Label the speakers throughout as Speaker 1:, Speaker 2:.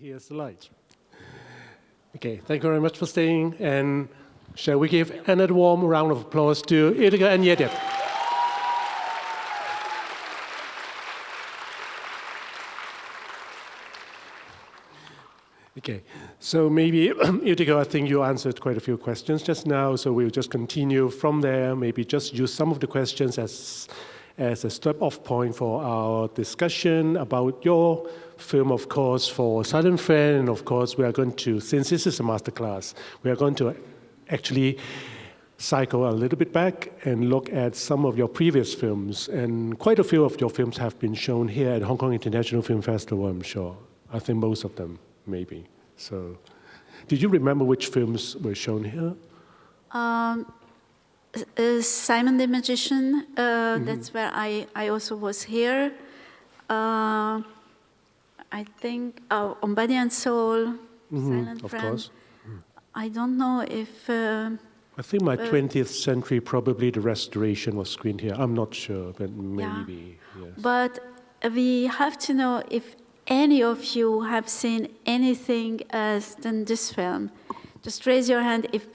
Speaker 1: here's the light. Okay, thank you very much for staying, and shall we give another warm round of applause to Ildikó Enyedi. Okay, so maybe, Ildikó, I think you answered quite a few questions just now, so we'll just continue from there, maybe just use some of the questions as a step-off point for our discussion about your film, of course, for CineFan, and of course, we are going to, since this is a masterclass, we are going to actually cycle a little bit back and look at some of your previous films, and quite a few of your films have been shown here at Hong Kong International Film Festival, I'm sure. I think most of them, maybe. So, did you remember which films were shown here?
Speaker 2: Simon the Magician, that's where I also was here. I think On Body and Soul, Silent
Speaker 1: of
Speaker 2: Friend.
Speaker 1: Course.
Speaker 2: I don't know if...
Speaker 1: I think my 20th century, probably the Restoration was screened here. I'm not sure, but maybe, yes.
Speaker 2: But we have to know if any of you have seen anything else than this film. Just raise your hand if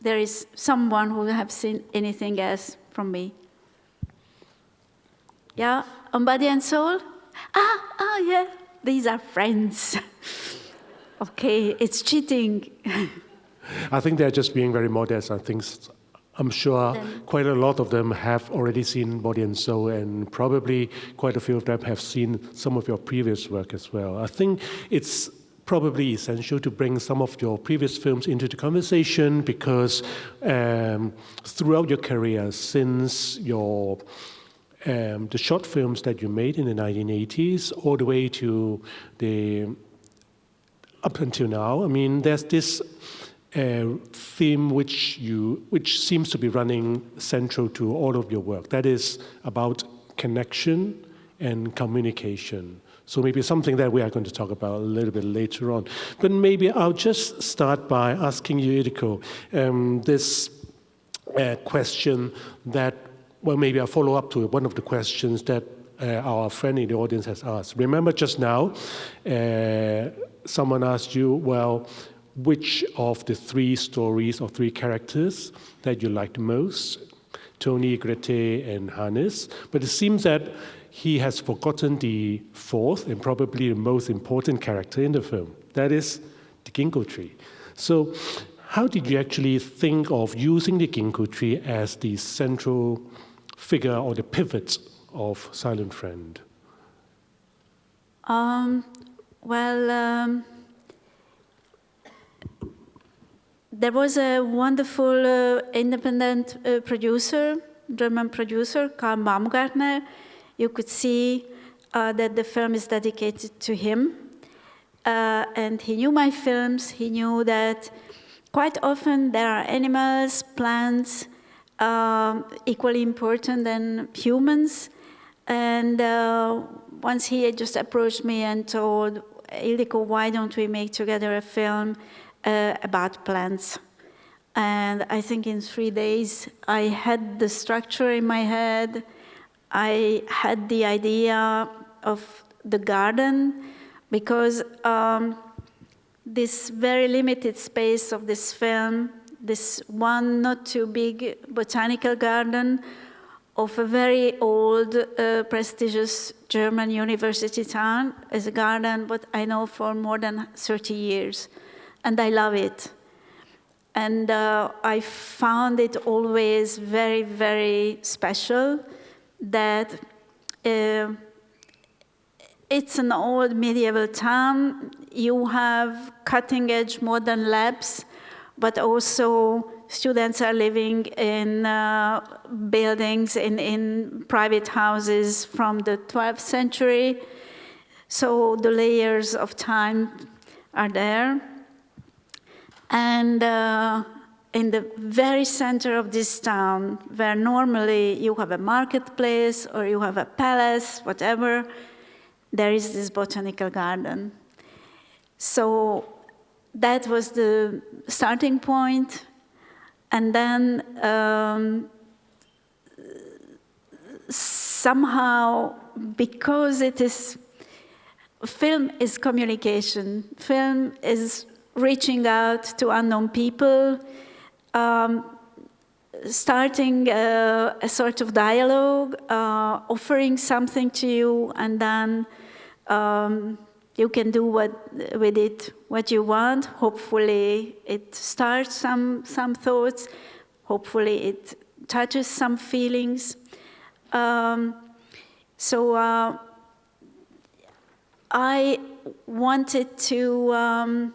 Speaker 2: there is someone who have seen anything else from me. Yeah, On Body and Soul? Yeah, these are friends. Okay, it's cheating.
Speaker 1: I think they're just being very modest. I'm sure quite a lot of them have already seen Body and Soul, and probably quite a few of them have seen some of your previous work as well. I think it's probably essential to bring some of your previous films into the conversation, because throughout your career, since your the short films that you made in the 1980s all the way to up until now, I mean, there's this theme which seems to be running central to all of your work. That is about connection and communication. So maybe something that we are going to talk about a little bit later on. But maybe I'll just start by asking you, Ildikó, this question that, well, maybe I'll follow up to one of the questions that our friend in the audience has asked. Remember just now, someone asked you, well, which of the three stories or three characters that you like the most? Tony, Grete, and Hannes. But it seems that he has forgotten the fourth and probably the most important character in the film. That is the ginkgo tree. So how did you actually think of using the ginkgo tree as the central figure or the pivot of Silent Friend?
Speaker 2: There was a wonderful independent producer, German producer, Karl Baumgartner. You could see that the film is dedicated to him. And he knew my films. He knew that quite often there are animals, plants, equally important than humans. And once he just approached me and told, Ildikó, why don't we make together a film about plants? And I think in 3 days, I had the structure in my head. I had the idea of the garden, because this very limited space of this film, this one not too big botanical garden of a very old, prestigious German university town, is a garden what I know for more than 30 years. And I love it. And I found it always very, very special that it's an old medieval town. You have cutting-edge modern labs, but also students are living in buildings, in private houses from the 12th century. So the layers of time are there. And in the very center of this town, where normally you have a marketplace or you have a palace, whatever, there is this botanical garden. So that was the starting point. And then somehow, because it is film is communication. Film is reaching out to unknown people, starting a sort of dialogue, offering something to you, and then you can do with it what you want. Hopefully it starts some thoughts. Hopefully it touches some feelings. So I wanted to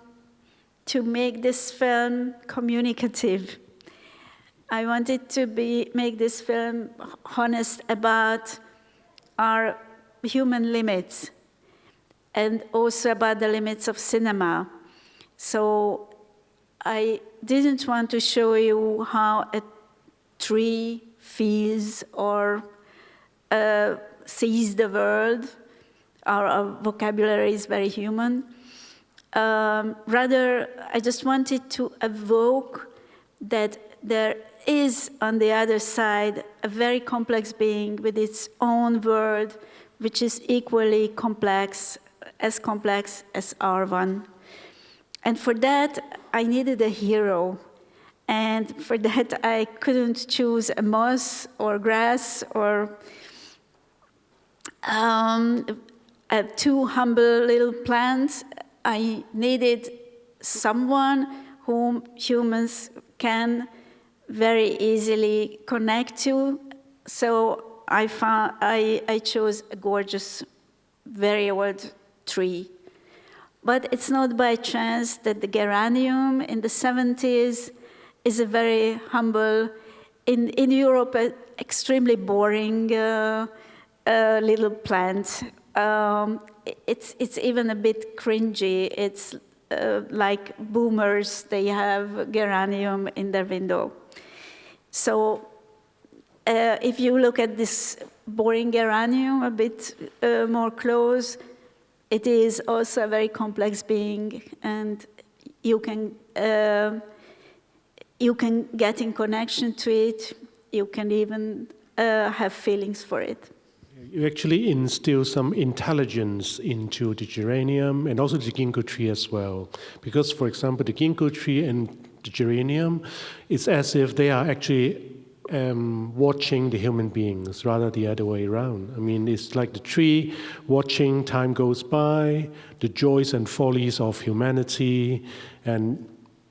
Speaker 2: make this film communicative. I wanted to make this film honest about our human limits and also about the limits of cinema. So I didn't want to show you how a tree feels or sees the world. Our vocabulary is very human. Rather, I just wanted to evoke that there is on the other side a very complex being with its own world, which is equally complex as our one. And for that, I needed a hero. And for that, I couldn't choose a moss or grass or two humble little plants. I needed someone whom humans can very easily connect to. So I chose a gorgeous, very old tree. But it's not by chance that the geranium in the 70s is a very humble, in Europe, extremely boring little plant. It's even a bit cringy. It's like boomers, they have geranium in their window. So if you look at this boring geranium a bit more close, it is also a very complex being, and you can get in connection to it. You can even have feelings for it.
Speaker 1: You actually instill some intelligence into the geranium and also the ginkgo tree as well. Because, for example, the ginkgo tree and the geranium, it's as if they are actually watching the human beings rather the other way around. I mean, it's like the tree watching time goes by, the joys and follies of humanity, and,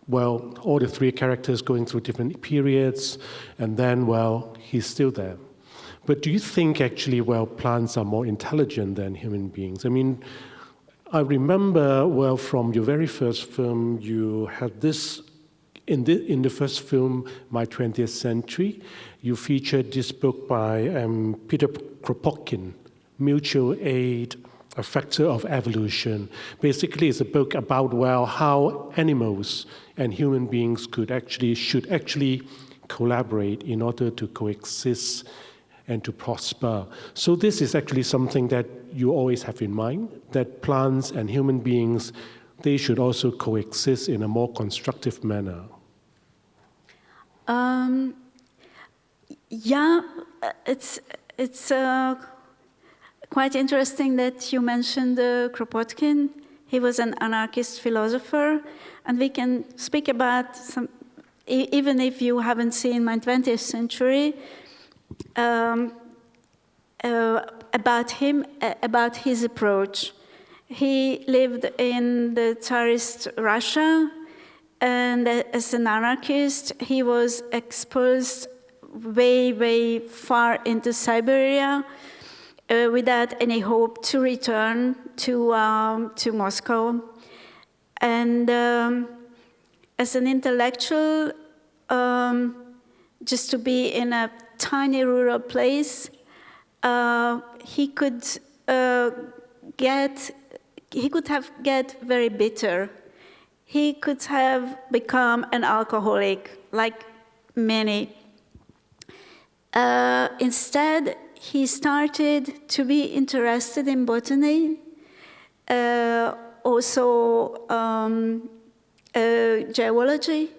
Speaker 1: well, all the three characters going through different periods, and then, well, he's still there. But do you think actually, well, plants are more intelligent than human beings? I mean, I remember, well, from your very first film, you had this, in the first film, My 20th Century, you featured this book by Peter Kropotkin, Mutual Aid, A Factor of Evolution. Basically, it's a book about, well, how animals and human beings should actually collaborate in order to coexist and to prosper. So this is actually something that you always have in mind, that plants and human beings, they should also coexist in a more constructive manner.
Speaker 2: Yeah, it's quite interesting that you mentioned Kropotkin. He was an anarchist philosopher, and we can speak about some, even if you haven't seen My 20th Century, about him, about his approach. He lived in the Tsarist Russia, and as an anarchist, he was expulsed way, way far into Siberia without any hope to return to Moscow. And as an intellectual, just to be in a tiny rural place, he could get very bitter. He could have become an alcoholic, like many. Instead, he started to be interested in botany, also geology,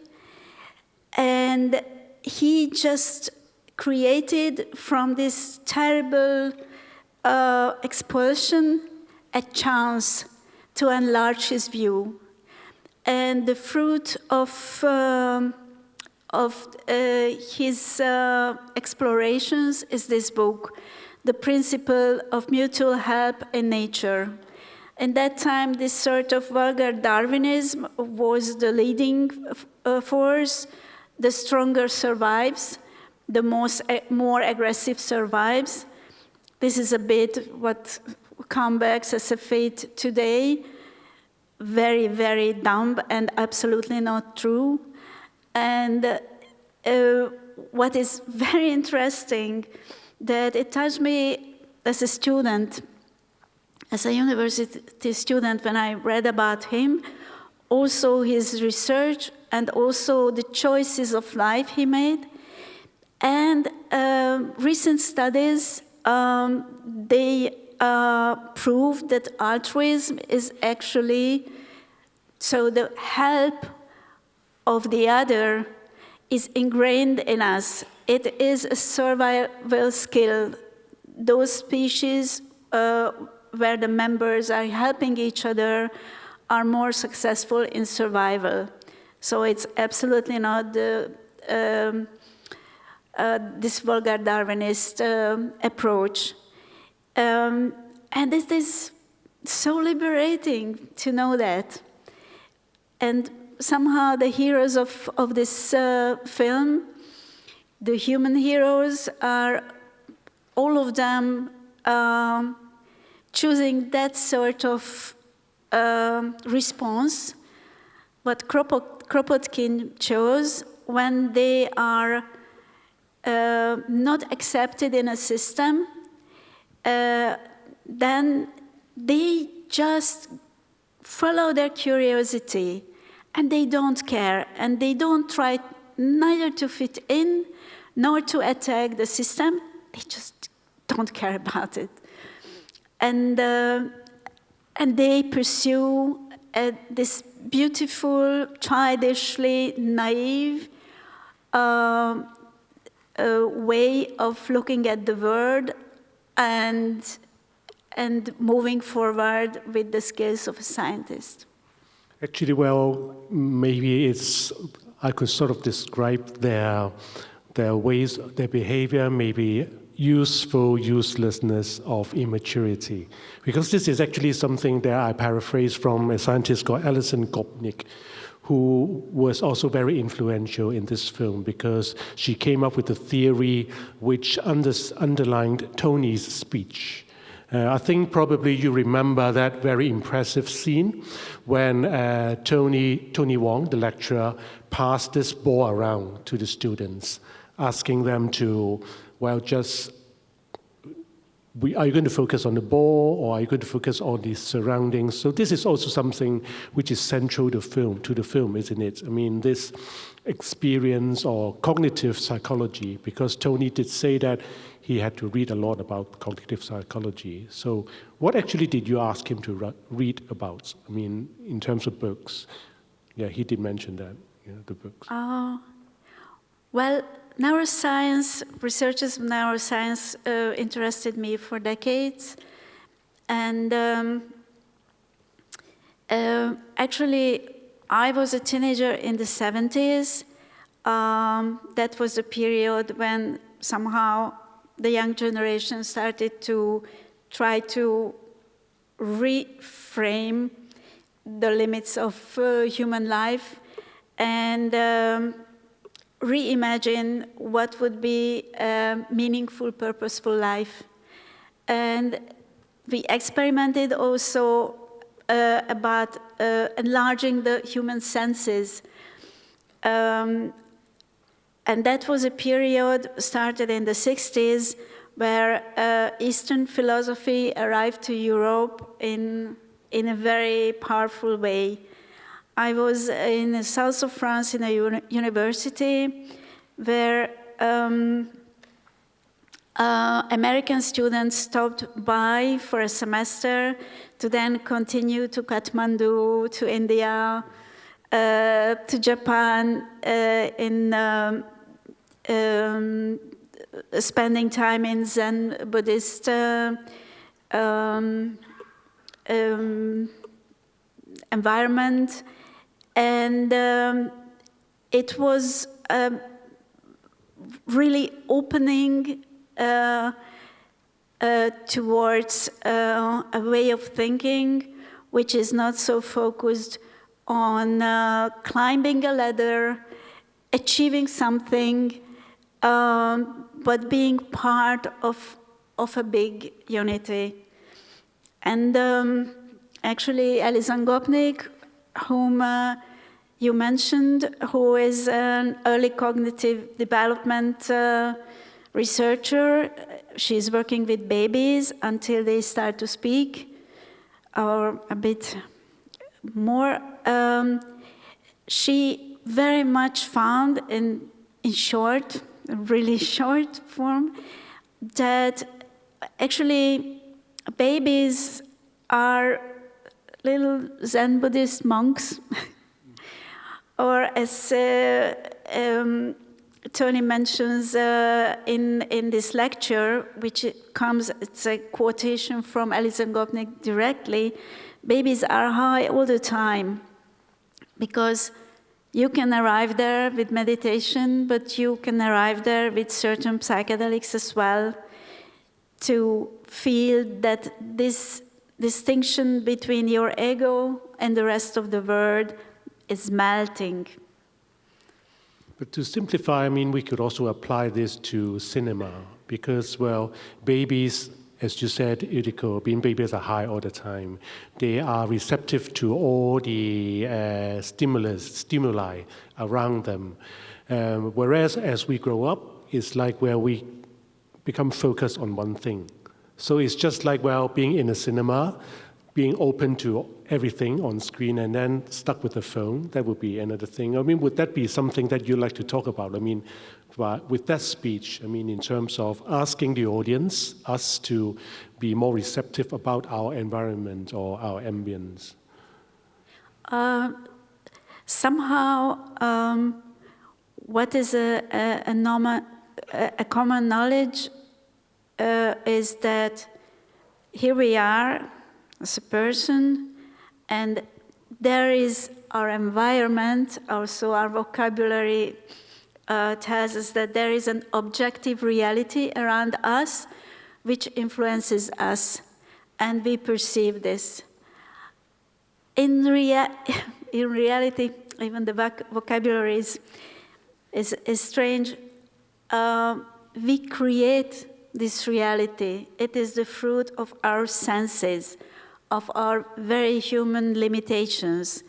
Speaker 2: and he just created from this terrible expulsion a chance to enlarge his view. And the fruit of his explorations is this book, The Principle of Mutual Help in Nature. In that time, this sort of vulgar Darwinism was the leading force. The stronger survives, the more aggressive survives. This is a bit what comes back as a fate today. Very, very dumb and absolutely not true. And what is very interesting, that it touched me as a student, as a university student, when I read about him, also his research and also the choices of life he made. And recent studies, they prove that altruism is actually, so the help of the other is ingrained in us. It is a survival skill. Those species where the members are helping each other are more successful in survival. So it's absolutely not the, this vulgar Darwinist approach. And it is so liberating to know that. And somehow the heroes of this film, the human heroes, are all of them choosing that sort of response, what Kropotkin chose when they are not accepted in a system, then they just follow their curiosity and they don't care and they don't try neither to fit in nor to attack the system. They just don't care about it. And they pursue this beautiful, childishly naive way of looking at the world and moving forward with the skills of a scientist.
Speaker 1: Actually, well, maybe I could sort of describe their ways, their behavior, maybe useful uselessness of immaturity. Because this is actually something that I paraphrase from a scientist called Alison Gopnik, who was also very influential in this film because she came up with a theory which underlined Tony's speech. I think probably you remember that very impressive scene when Tony Wong, the lecturer, passed this ball around to the students, asking them to, well, just, are you going to focus on the ball or are you going to focus on the surroundings? So this is also something which is central to the film, isn't it? I mean, this experience or cognitive psychology, because Tony did say that he had to read a lot about cognitive psychology. So what actually did you ask him to read about? I mean, in terms of books. Yeah, he did mention that, the books.
Speaker 2: Well, neuroscience, researchers of neuroscience interested me for decades. And actually, I was a teenager in the 70s. That was a period when somehow the young generation started to try to reframe the limits of human life and reimagine what would be a meaningful, purposeful life. And we experimented also about enlarging the human senses. And that was a period started in the 60s where Eastern philosophy arrived to Europe in a very powerful way. I was in the south of France in a university where American students stopped by for a semester to then continue to Kathmandu, to India, to Japan, spending time in Zen Buddhist environment, and it was really opening towards a way of thinking which is not so focused on climbing a ladder, achieving something, but being part of a big unity. And actually, Alison Gopnik, whom you mentioned, who is an early cognitive development researcher, she's working with babies until they start to speak, or a bit more. She very much found in short, really short form, that actually babies are little Zen Buddhist monks, or as Tony mentions in this lecture, which it's a quotation from Alison Gopnik directly, babies are high all the time, because you can arrive there with meditation, but you can arrive there with certain psychedelics as well, to feel that this distinction between your ego and the rest of the world is melting.
Speaker 1: But to simplify, I mean, we could also apply this to cinema, because, well, babies, as you said, Ildikó, being babies are high all the time. They are receptive to all the stimuli around them. Whereas as we grow up, it's like where we become focused on one thing. So it's just like, well, being in a cinema, being open to everything on screen and then stuck with the phone. That would be another thing. I mean, would that be something that you'd like to talk about? I mean, with that speech, I mean, in terms of asking the audience, us to be more receptive about our environment or our ambience?
Speaker 2: Somehow, what is a common knowledge is that here we are as a person, and there is our environment, also our vocabulary tells us that there is an objective reality around us which influences us, and we perceive this. In reality, even the vocabulary is strange. We create this reality. It is the fruit of our senses, of our very human limitations.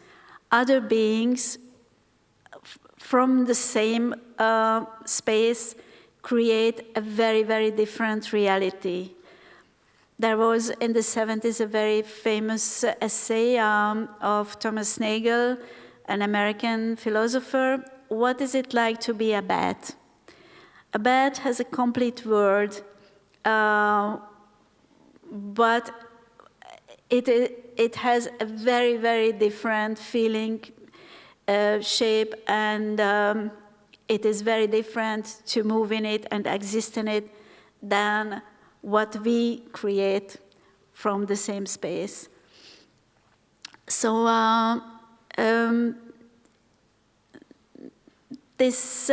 Speaker 2: Other beings from the same space create a very, very different reality. There was in the 70s a very famous essay of Thomas Nagel, an American philosopher. What is it like to be a bat? A bat has a complete world, but it has a very, very different feeling, shape, and it is very different to move in it and exist in it than what we create from the same space. So this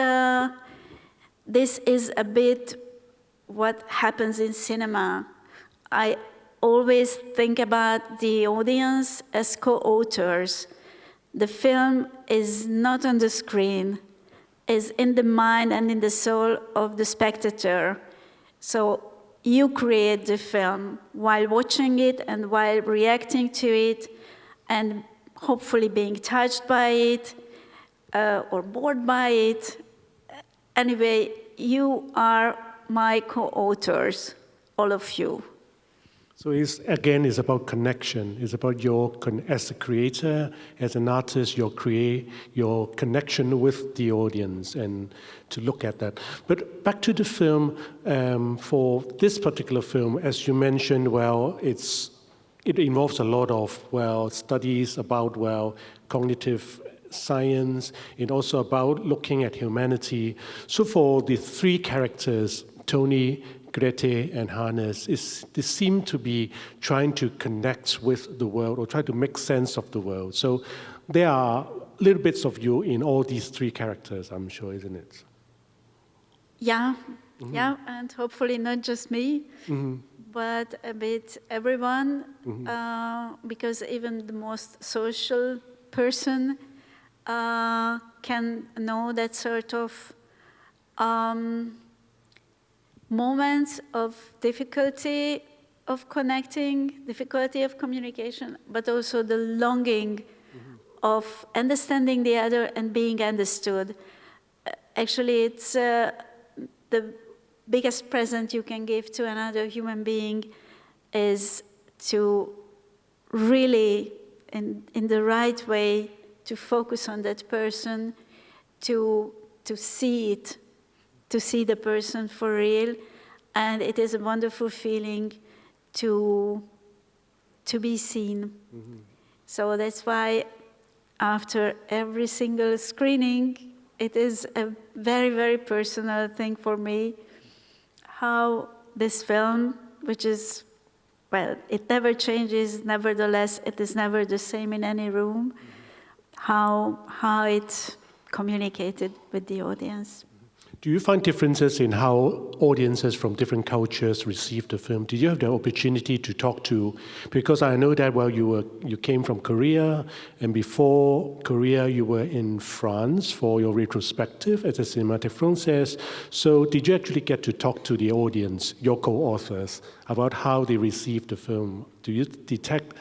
Speaker 2: is a bit what happens in cinema. I always think about the audience as co-authors. The film is not on the screen, is in the mind and in the soul of the spectator. So you create the film while watching it and while reacting to it and hopefully being touched by it or bored by it. Anyway, you are my co-authors, all of you.
Speaker 1: So it's about connection. It's about as a creator, as an artist, your connection with the audience, and to look at that. But back to the film, for this particular film, as you mentioned, well, it involves a lot of, well, studies about, well, cognitive science, and also about looking at humanity. So for the three characters, Tony, Grete, and Hannes, they seem to be trying to connect with the world or try to make sense of the world. So there are little bits of you in all these three characters, I'm sure, isn't it?
Speaker 2: Yeah, yeah, and hopefully not just me, but a bit everyone, because even the most social person can know that sort of moments of difficulty of connecting, difficulty of communication, but also the longing of understanding the other and being understood. Actually, it's the biggest present you can give to another human being is to really, in the right way, to focus on that person, to see it, to see the person for real. And it is a wonderful feeling to be seen. So that's why after every single screening, it is a very, very personal thing for me, how this film, which is, well, it never changes, nevertheless, it is never the same in any room, how it communicated with the audience.
Speaker 1: Do you find differences in how audiences from different cultures receive the film? Did you have the opportunity to talk to, because I know that, well, you came from Korea, and before Korea you were in France for your retrospective at the Cinémathèque Française. So did you actually get to talk to the audience, your co-authors, about how they received the film? Do you detect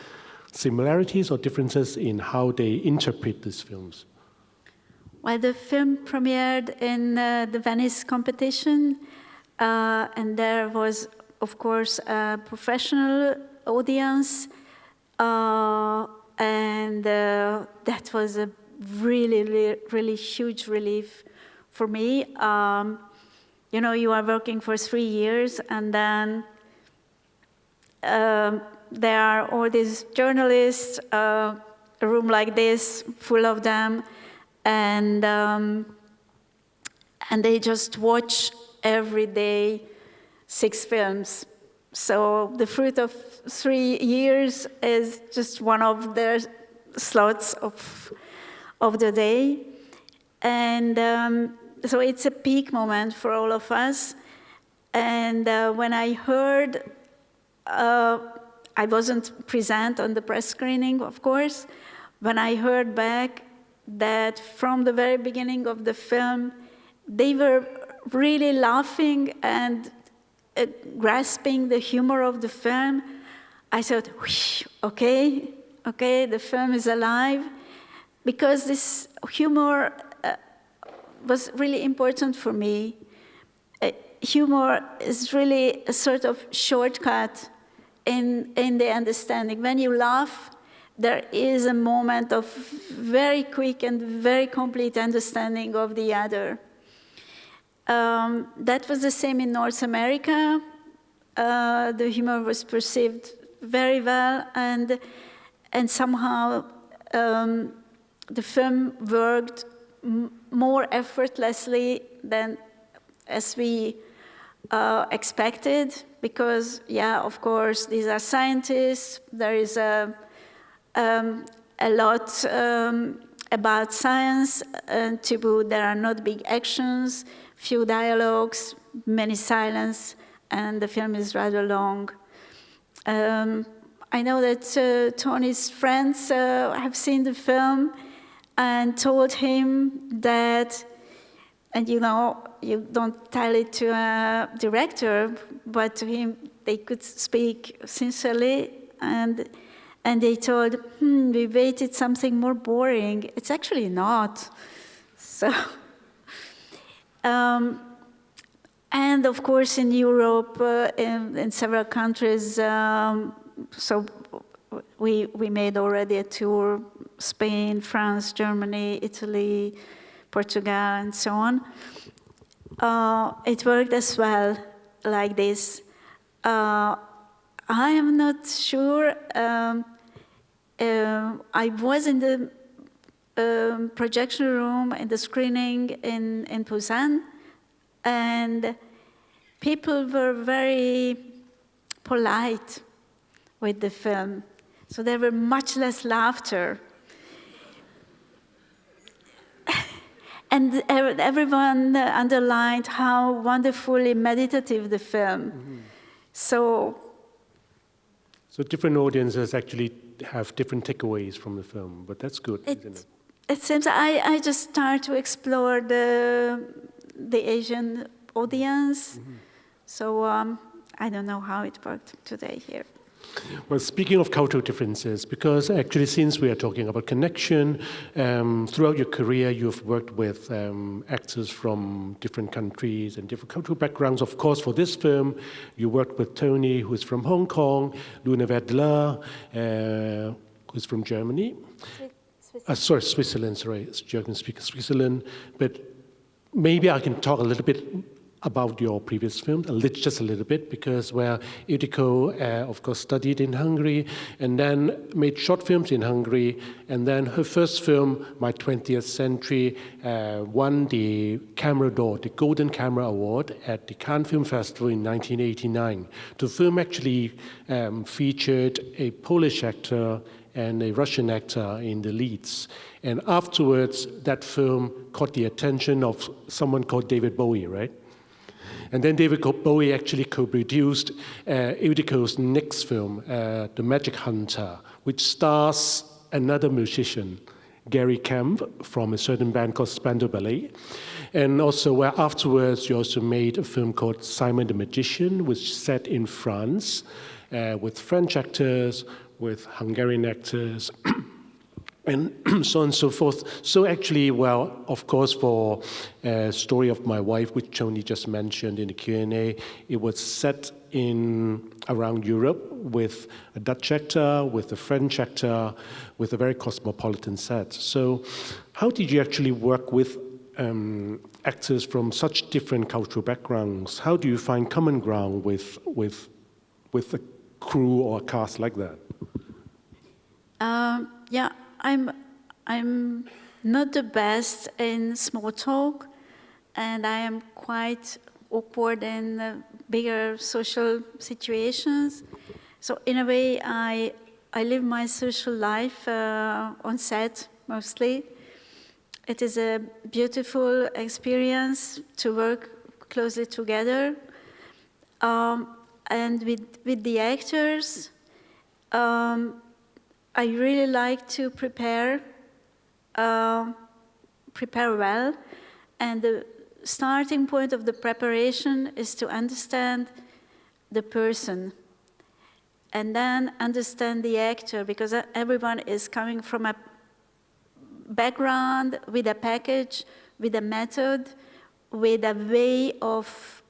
Speaker 1: similarities or differences in how they interpret these films?
Speaker 2: Well, the film premiered in the Venice competition, and there was, of course, a professional audience, and that was a really, really huge relief for me. You know, you are working for 3 years, and then there are all these journalists, a room like this, full of them, and they just watch every day 6 films. So the fruit of 3 years is just one of their slots of the day. And so it's a peak moment for all of us. And when I heard, I wasn't present on the press screening, of course. When I heard back that from the very beginning of the film, they were really laughing and grasping the humor of the film, I thought, okay, the film is alive, because this humor was really important for me. Humor is really a sort of shortcut in the understanding. When you laugh, there is a moment of very quick and very complete understanding of the other. That was the same in North America. The humor was perceived very well, and somehow the film worked more effortlessly than as we expected, because, yeah, of course, these are scientists. There is a lot about science. There are not big actions, few dialogues, many silence, and the film is rather long. I know that Tony's friends have seen the film and told him that, and you know, you don't tell it to a director, but to him they could speak sincerely, and they told, we waited something more boring. It's actually not. So, and of course in Europe, in several countries, so we made already a tour, Spain, France, Germany, Italy, Portugal, and so on. It worked as well like this. I am not sure. I was in the projection room in the screening in Busan, and people were very polite with the film. So there were much less laughter. And everyone underlined how wonderfully meditative the film. Mm-hmm. So
Speaker 1: different audiences actually have different takeaways from the film, but that's good, isn't it?
Speaker 2: It seems I just start to explore the Asian audience. Mm-hmm. So I don't know how it worked today here.
Speaker 1: Well, speaking of cultural differences, because actually since we are talking about connection, throughout your career you've worked with actors from different countries and different cultural backgrounds. Of course, for this film, you worked with Tony, who is from Hong Kong, Luna Wedler, who is from Germany. Switzerland, sorry, it's German speaker, Switzerland. But maybe I can talk a little bit about your previous film, just a little bit, because Ildikó, of course, studied in Hungary and then made short films in Hungary, and then her first film, My 20th Century, won the Camera d'Or, the Golden Camera Award at the Cannes Film Festival in 1989. The film actually featured a Polish actor and a Russian actor in the leads. And afterwards, that film caught the attention of someone called David Bowie, right? And then David Bowie actually co-produced Ildikó's next film, The Magic Hunter, which stars another musician, Gary Kemp, from a certain band called Spandau Ballet. And also afterwards, you also made a film called Simon the Magician, which is set in France, with French actors, with Hungarian actors, and so on and so forth. So actually, of course, for Story of My Wife, which Tony just mentioned in the Q&A, it was set around Europe with a Dutch actor, with a French actor, with a very cosmopolitan set. So how did you actually work with actors from such different cultural backgrounds? How do you find common ground with a crew or a cast like that?
Speaker 2: Yeah. I'm not the best in small talk, and I am quite awkward in bigger social situations. So in a way, I live my social life on set mostly. It is a beautiful experience to work closely together, and with the actors. I really like to prepare well, and the starting point of the preparation is to understand the person, and then understand the actor, because everyone is coming from a background, with a package, with a method, with a way of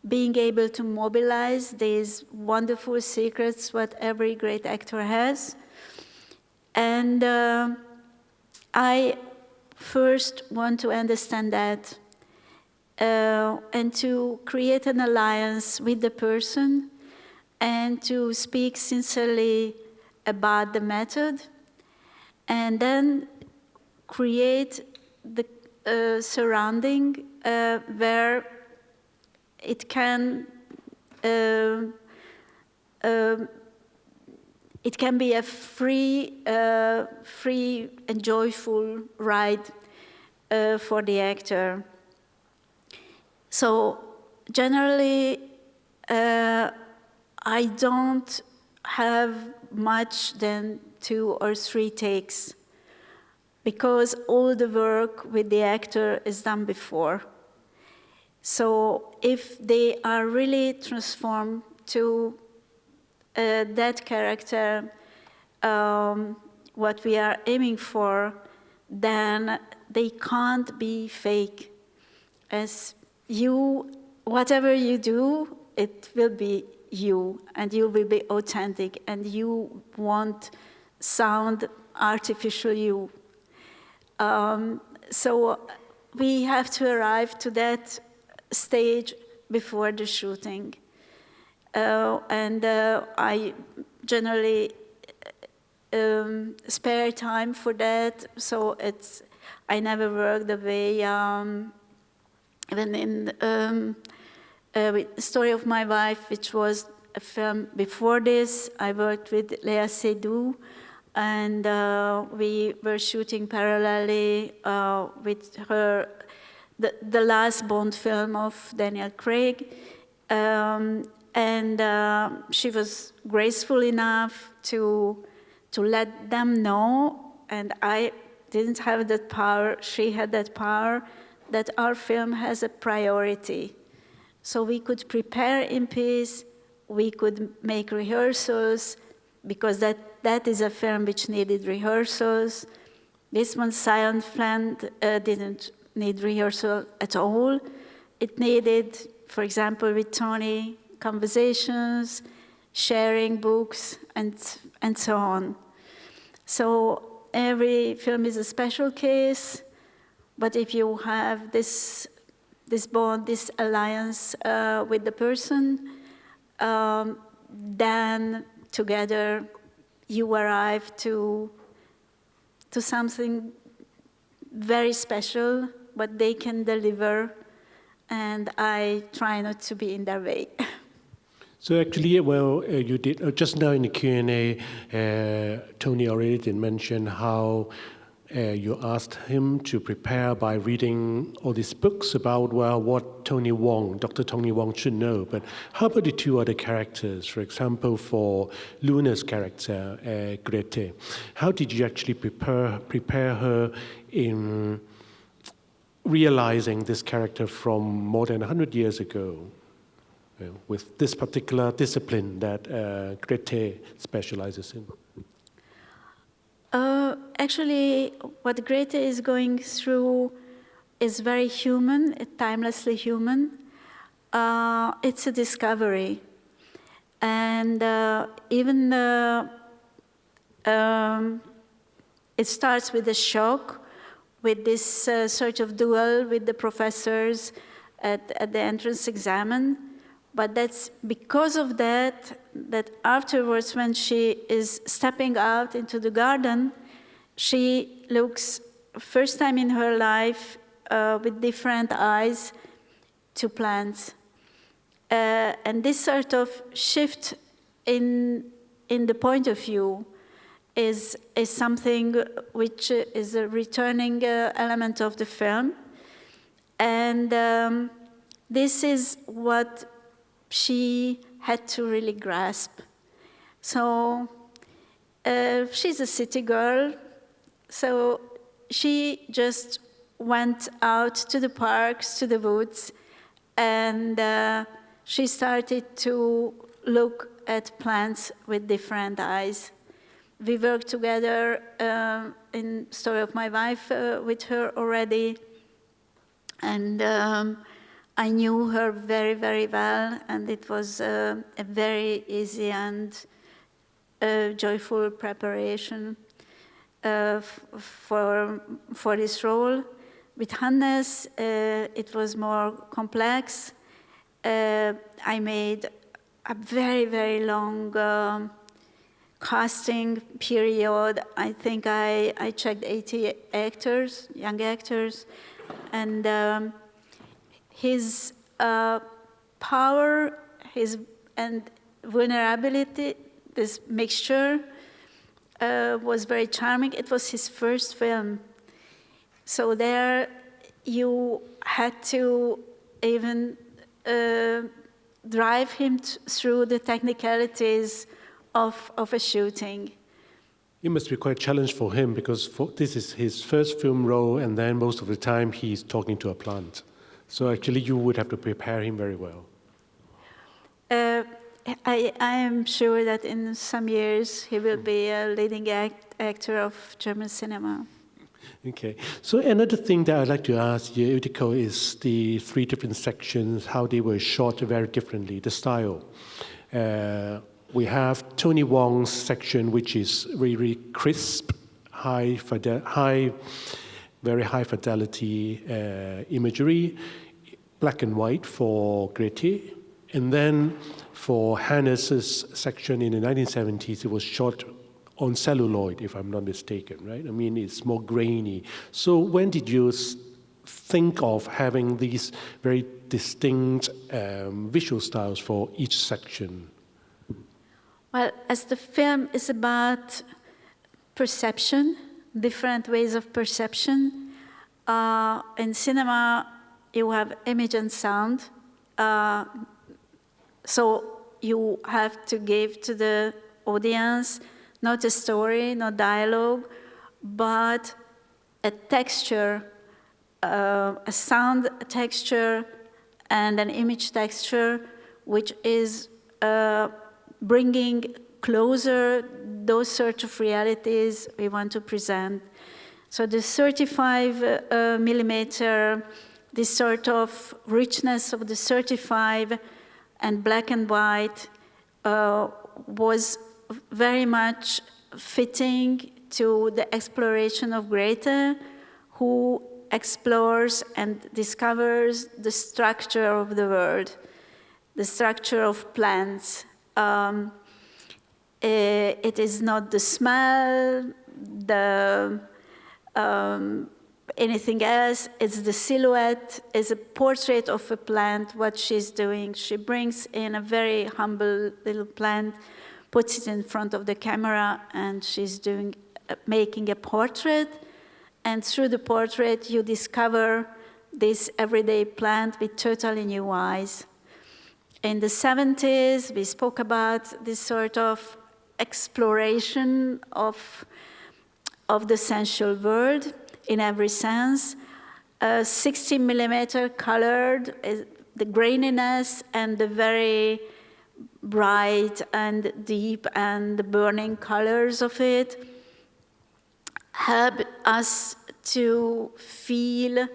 Speaker 2: being able to mobilize these wonderful secrets what every great actor has. And I first want to understand that and to create an alliance with the person and to speak sincerely about the method, and then create the surrounding where it can be a free and joyful ride for the actor. So generally, I don't have much than 2 or 3 takes, because all the work with the actor is done before. So if they are really transformed to that character, what we are aiming for, then they can't be fake. As you, whatever you do, it will be you, and you will be authentic, and you won't sound artificial you. So we have to arrive to that stage before the shooting. And I generally spare time for that, so I never work the way, even in with Story of My Wife, which was a film before this. I worked with Léa Seydoux, and we were shooting parallelly with her, the last Bond film of Daniel Craig. And she was graceful enough to let them know, and I didn't have that power, she had that power, that our film has a priority. So we could prepare in peace, we could make rehearsals, because that is a film which needed rehearsals. This one, Silent Friend, didn't need rehearsal at all. It needed, for example, with Tony, conversations, sharing books, and so on. So every film is a special case, but if you have this bond, this alliance with the person, then together you arrive to something very special, what they can deliver, and I try not to be in their way.
Speaker 1: So actually, well, you did just now in the Q&A, Tony already did mention how you asked him to prepare by reading all these books about, well, what Dr. Tony Wong should know. But how about the two other characters? For example, for Luna's character, Grete, how did you actually prepare her in realizing this character from more than 100 years ago? With this particular discipline that Grete specializes in?
Speaker 2: Actually, what Grete is going through is very human, timelessly human. It's a discovery. And even it starts with a shock, with this sort of duel with the professors at the entrance exam. But that's because of that afterwards, when she is stepping out into the garden, she looks, first time in her life, with different eyes to plants. And this sort of shift in the point of view is something which is a returning element of the film. And this is what she had to really grasp. So she's a city girl, so she just went out to the parks, to the woods, and she started to look at plants with different eyes. We worked together in Story of My Wife with her already, and I knew her very, very well, and it was a very easy and joyful preparation for this role. With Hannes, it was more complex. I made a very, very long casting period. I think I checked 80 actors, young actors, and his power, and vulnerability, this mixture, was very charming. It was his first film. So there you had to even drive him through the technicalities of a shooting.
Speaker 1: It must be quite a challenge for him, because this is his first film role, and then most of the time he's talking to a plant. So actually you would have to prepare him very well.
Speaker 2: I am sure that in some years he will be a leading actor of German cinema.
Speaker 1: Okay. So another thing that I'd like to ask you, Ildikó, is the three different sections, how they were shot very differently, the style. We have Tony Wong's section, which is really crisp, very high fidelity imagery, black and white for Grete. And then for Hannes's section in the 1970s, it was shot on celluloid, if I'm not mistaken, right? I mean, it's more grainy. So when did you think of having these very distinct visual styles for each section?
Speaker 2: Well, as the film is about perception, different ways of perception, in cinema you have image and sound, so you have to give to the audience not a story, not dialogue, but a texture, a sound texture and an image texture, which is bringing closer those sort of realities we want to present. So the 35 millimeter, this sort of richness of the 35 and black and white was very much fitting to the exploration of Greta, who explores and discovers the structure of the world, the structure of plants. It is not the smell, anything else. It's the silhouette, it's a portrait of a plant, what she's doing. She brings in a very humble little plant, puts it in front of the camera, and she's making a portrait. And through the portrait, you discover this everyday plant with totally new eyes. In the 70s, we spoke about this sort of exploration of the sensual world in every sense. 60 millimeter colored, the graininess and the very bright and deep and the burning colors of it help us to feel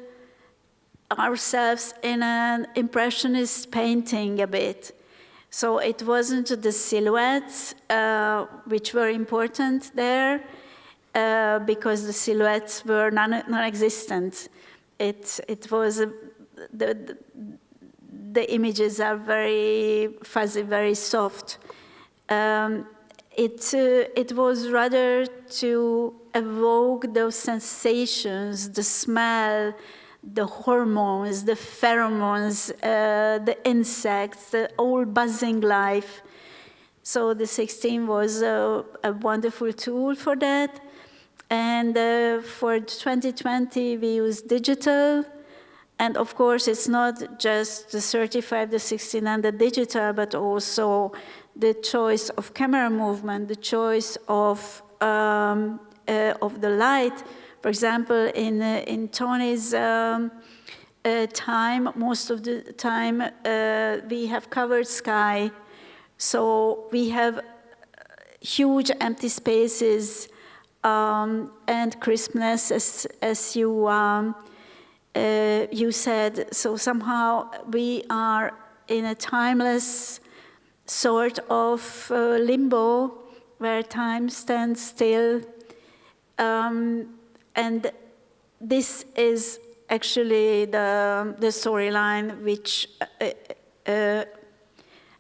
Speaker 2: ourselves in an impressionist painting a bit. So it wasn't the silhouettes which were important there, because the silhouettes were non-existent. It was the images are very fuzzy, very soft. It was rather to evoke those sensations, the smell, the hormones, the pheromones, the insects, the whole buzzing life. So the 16 was a wonderful tool for that. And for 2020, we use digital. And of course, it's not just the 35, the 16, and the digital, but also the choice of camera movement, the choice of the light. For example, in Tony's time, most of the time, we have covered sky. So we have huge empty spaces and crispness, as you said. So somehow we are in a timeless sort of limbo where time stands still. And this is actually the storyline which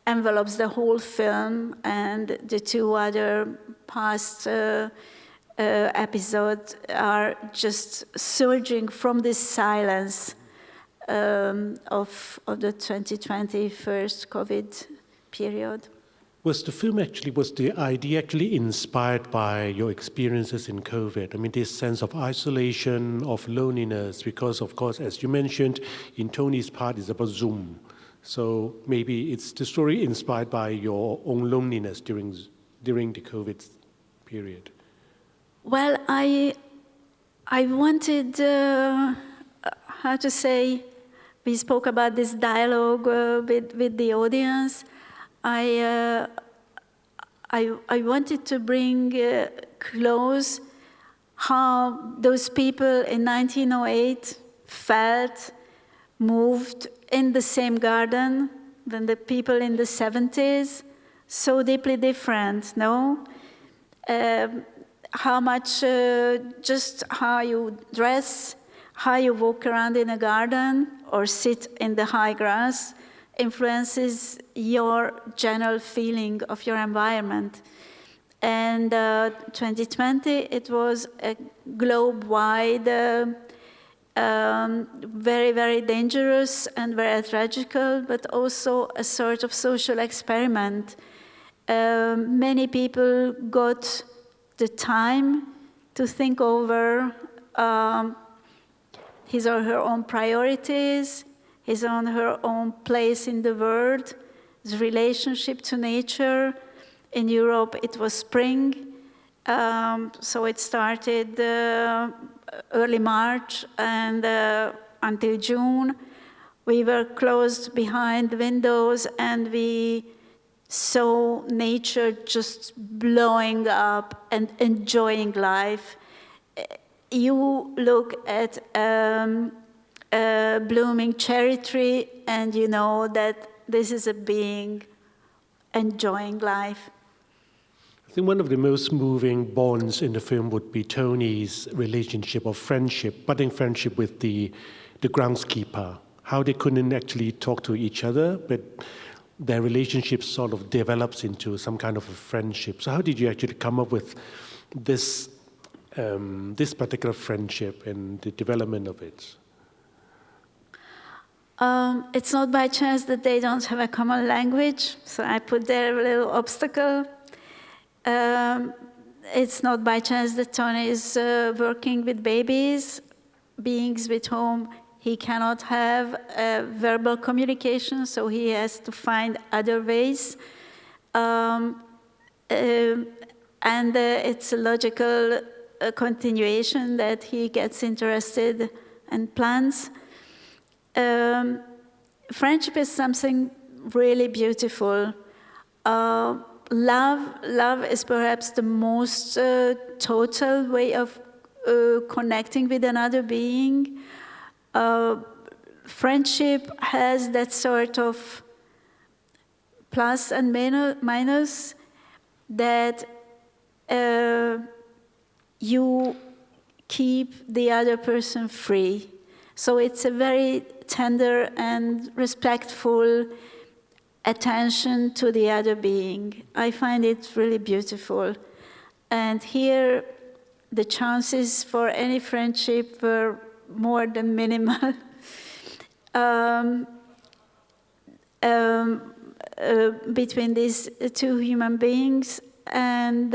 Speaker 2: envelops the whole film, and the two other past episodes are just surging from this silence of the 2020 first COVID period.
Speaker 1: Was the idea actually inspired by your experiences in COVID? I mean, this sense of isolation, of loneliness, because of course, as you mentioned, in Tony's part, it's about Zoom. So maybe it's the story inspired by your own loneliness during the COVID period.
Speaker 2: Well, I wanted, how to say, we spoke about this dialogue with the audience. I wanted to bring close how those people in 1908 felt, moved in the same garden than the people in the 70s, so deeply different, no? How much, just how you dress, how you walk around in a garden or sit in the high grass influences your general feeling of your environment. And 2020, it was a globe-wide very, very dangerous and very tragical, but also a sort of social experiment. Many people got the time to think over his or her own priorities, his or her own place in the world, his relationship to nature. In Europe, it was spring, so it started early March, and until June, we were closed behind the windows, and we saw nature just blowing up and enjoying life. You look at a blooming cherry tree, and you know that this is a being enjoying life.
Speaker 1: I think one of the most moving bonds in the film would be Tony's relationship of friendship, budding friendship with the groundskeeper. How they couldn't actually talk to each other, but their relationship sort of develops into some kind of a friendship. So how did you actually come up with this particular friendship and the development of it?
Speaker 2: It's not by chance that they don't have a common language, so I put there a little obstacle. It's not by chance that Tony is working with babies, beings with whom he cannot have verbal communication, so he has to find other ways. And it's a logical continuation that he gets interested and plans. Friendship is something really beautiful. Love is perhaps the most total way of connecting with another being. Friendship has that sort of plus and minus that you keep the other person free. So it's a very tender and respectful attention to the other being. I find it really beautiful. And here, the chances for any friendship were more than minimal. Between these two human beings, and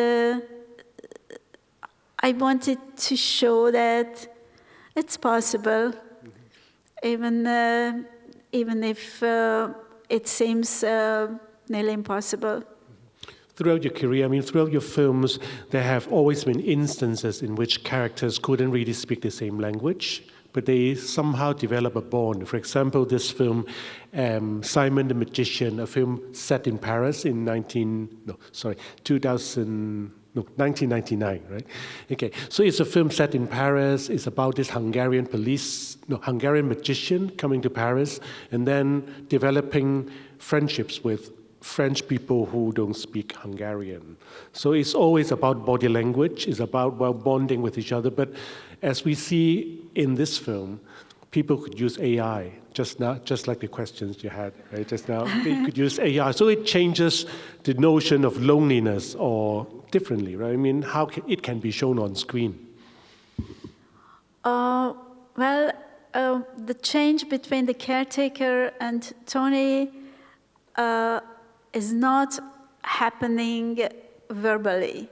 Speaker 2: I wanted to show that it's possible, even if it seems nearly impossible.
Speaker 1: Throughout your career, throughout your films, there have always been instances in which characters couldn't really speak the same language, but they somehow develop a bond. For example, this film, Simon the Magician, a film set in Paris in 1999, right? Okay, so it's a film set in Paris. It's about this Hungarian magician coming to Paris and then developing friendships with French people who don't speak Hungarian. So it's always about body language. It's about bonding with each other. But as we see in this film, people could use AI, just like the questions you had, right? Just now, they could use AI. So it changes the notion of loneliness or differently, right? How it can be shown on screen.
Speaker 2: The change between the caretaker and Tony is not happening verbally.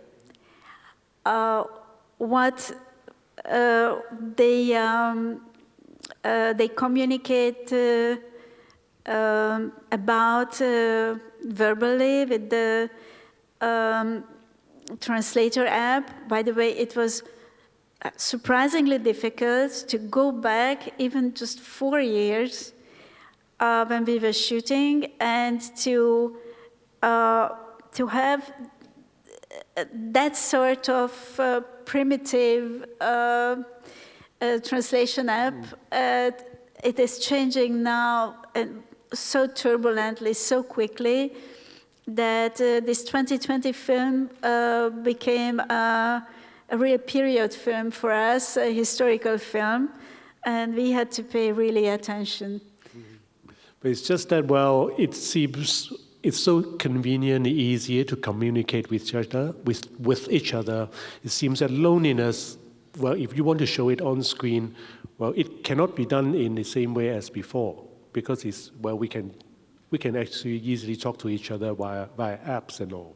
Speaker 2: What they communicate about verbally with the translator app. By the way, it was surprisingly difficult to go back even just 4 years when we were shooting and to have that sort of primitive translation app. It is changing now so turbulently, so quickly, that this 2020 film became a real period film for us, a historical film, and we had to pay really attention.
Speaker 1: But it's just that, it seems it's so convenient and easier to communicate with each other. It seems that loneliness well, if you want to show it on screen, well, it cannot be done in the same way as before, because we can actually easily talk to each other via apps and all.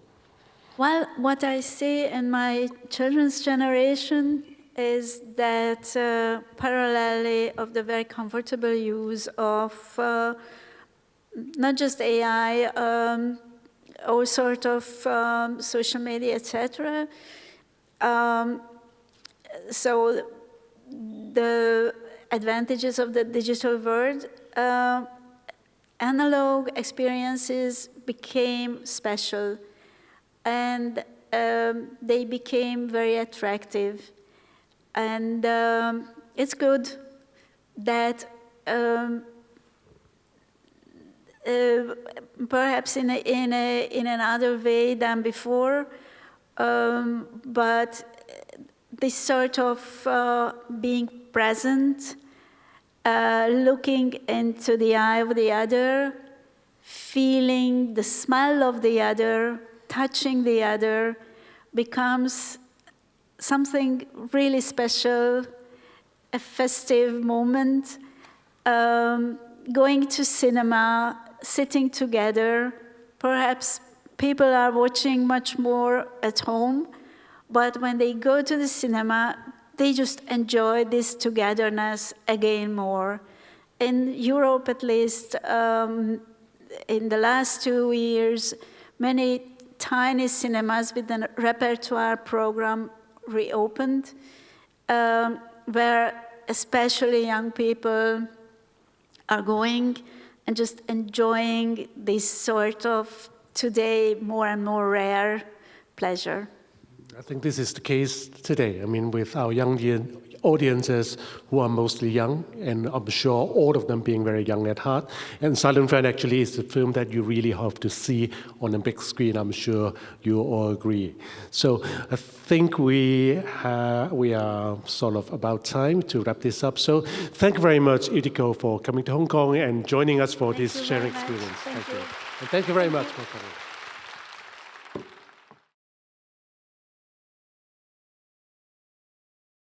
Speaker 2: Well, what I see in my children's generation is that parallelly of the very comfortable use of not just AI, all sort of social media, etc. So the advantages of the digital world, analog experiences became special, and they became very attractive. And it's good that perhaps in another way than before, but this sort of being present, looking into the eye of the other, feeling the smell of the other, touching the other, becomes something really special, a festive moment. Going to cinema, sitting together, perhaps people are watching much more at home, but when they go to the cinema, they just enjoy this togetherness again more. In Europe, at least, in the last 2 years, many tiny cinemas with a repertoire program reopened, where especially young people are going and just enjoying this sort of today more and more rare pleasure.
Speaker 1: I think this is the case today. I mean, with our young audiences who are mostly young, and I'm sure all of them being very young at heart. And CineFan actually is a film that you really have to see on a big screen. I'm sure you all agree. So I think we are sort of about time to wrap this up. So thank you very much, Ildikó, for coming to Hong Kong and joining us for this sharing experience.
Speaker 2: Thank you.
Speaker 1: And thank you very much for coming.